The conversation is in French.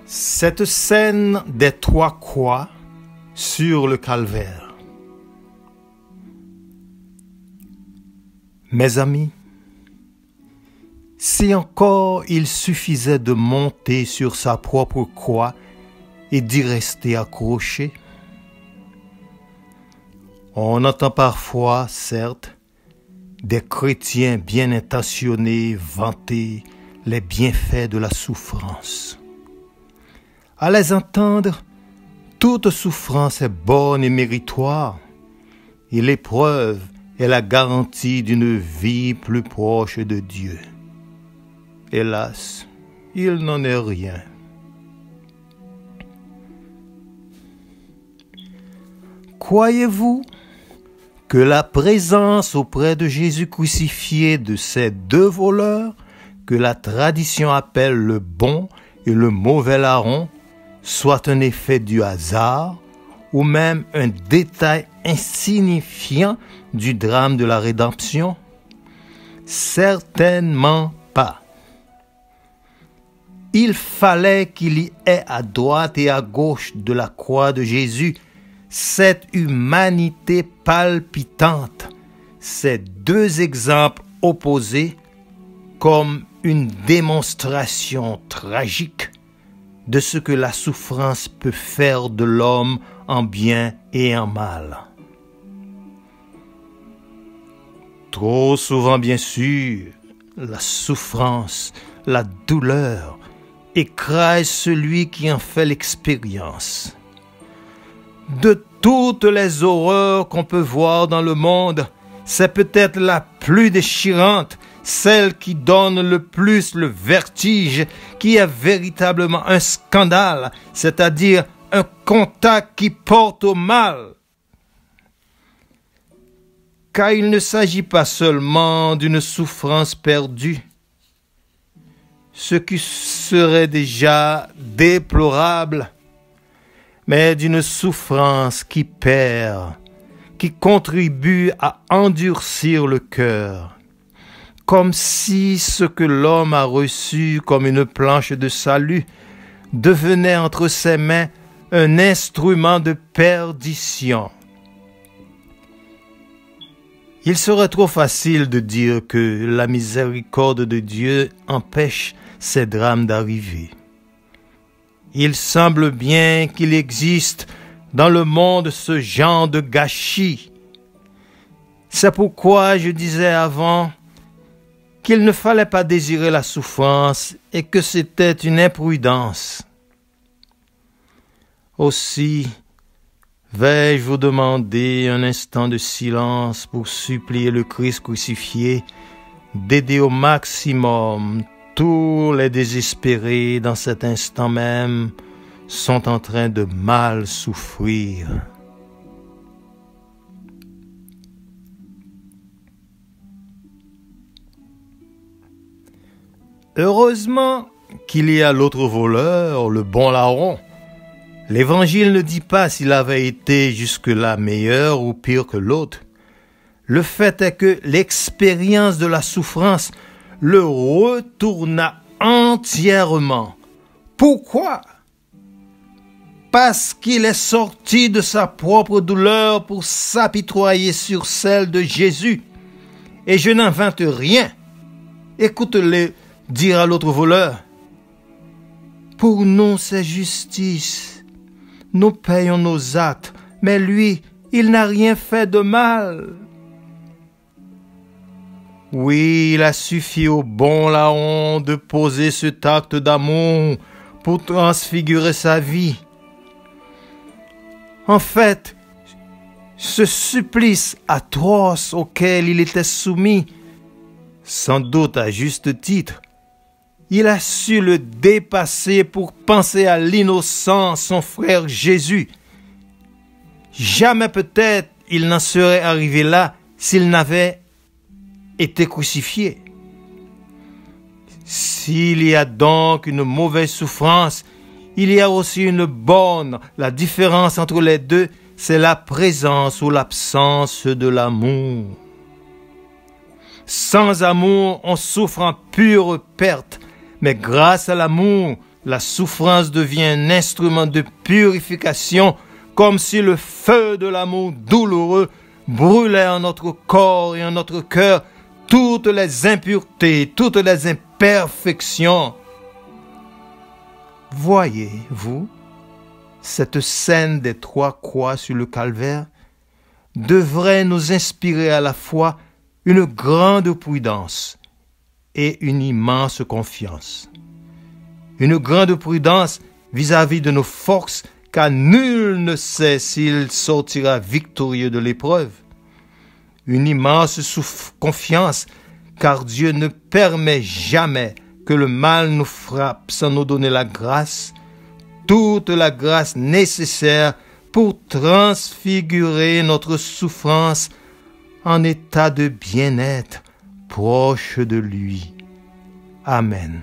Cette scène des trois croix sur le calvaire. Mes amis, si encore il suffisait de monter sur sa propre croix et d'y rester accroché. On entend parfois, certes, des chrétiens bien intentionnés vanter les bienfaits de la souffrance. À les entendre, toute souffrance est bonne et méritoire, et l'épreuve est la garantie d'une vie plus proche de Dieu. Hélas, il n'en est rien. Croyez-vous que la présence auprès de Jésus crucifié de ces deux voleurs, que la tradition appelle le bon et le mauvais larron, soit un effet du hasard ou même un détail insignifiant du drame de la rédemption? Certainement pas. Il fallait qu'il y ait à droite et à gauche de la croix de Jésus cette humanité palpitante, ces deux exemples opposés comme une démonstration tragique de ce que la souffrance peut faire de l'homme en bien et en mal. Trop souvent, bien sûr, la souffrance, la douleur écrase celui qui en fait l'expérience. De toutes les horreurs qu'on peut voir dans le monde, c'est peut-être la plus déchirante, celle qui donne le plus le vertige, qui est véritablement un scandale, c'est-à-dire un contact qui porte au mal. Car il ne s'agit pas seulement d'une souffrance perdue, ce qui serait déjà déplorable, mais d'une souffrance qui perd, qui contribue à endurcir le cœur, comme si ce que l'homme a reçu comme une planche de salut devenait entre ses mains un instrument de perdition. Il serait trop facile de dire que la miséricorde de Dieu empêche ces drames d'arriver. Il semble bien qu'il existe dans le monde ce genre de gâchis. C'est pourquoi je disais avant qu'il ne fallait pas désirer la souffrance et que c'était une imprudence. Aussi, vais-je vous demander un instant de silence pour supplier le Christ crucifié d'aider au maximum tous les désespérés dans cet instant même sont en train de mal souffrir. Heureusement qu'il y a l'autre voleur, le bon larron. L'Évangile ne dit pas s'il avait été jusque-là meilleur ou pire que l'autre. Le fait est que l'expérience de la souffrance le retourna entièrement. Pourquoi? Parce qu'il est sorti de sa propre douleur pour s'apitoyer sur celle de Jésus. Et je n'invente rien. Écoute-le dire à l'autre voleur. Pour nous, c'est justice. Nous payons nos actes, mais lui, il n'a rien fait de mal. Oui, il a suffi au bon larron de poser cet acte d'amour pour transfigurer sa vie. En fait, ce supplice atroce auquel il était soumis, sans doute à juste titre, il a su le dépasser pour penser à l'innocent, son frère Jésus. Jamais peut-être il n'en serait arrivé là s'il n'avait été crucifié. S'il y a donc une mauvaise souffrance, il y a aussi une bonne. La différence entre les deux, c'est la présence ou l'absence de l'amour. Sans amour, on souffre en pure perte. Mais grâce à l'amour, La souffrance devient un instrument de purification, comme si le feu de l'amour douloureux brûlait en notre corps et en notre cœur toutes les impuretés, toutes les imperfections. Voyez-vous, cette scène des 3 croix sur le calvaire devrait nous inspirer à la fois une grande prudence et une immense confiance. Une grande prudence vis-à-vis de nos forces, car nul ne sait s'il sortira victorieux de l'épreuve. Une immense confiance, car Dieu ne permet jamais que le mal nous frappe sans nous donner la grâce, toute la grâce nécessaire pour transfigurer notre souffrance en état de bien-être proche de lui. Amen.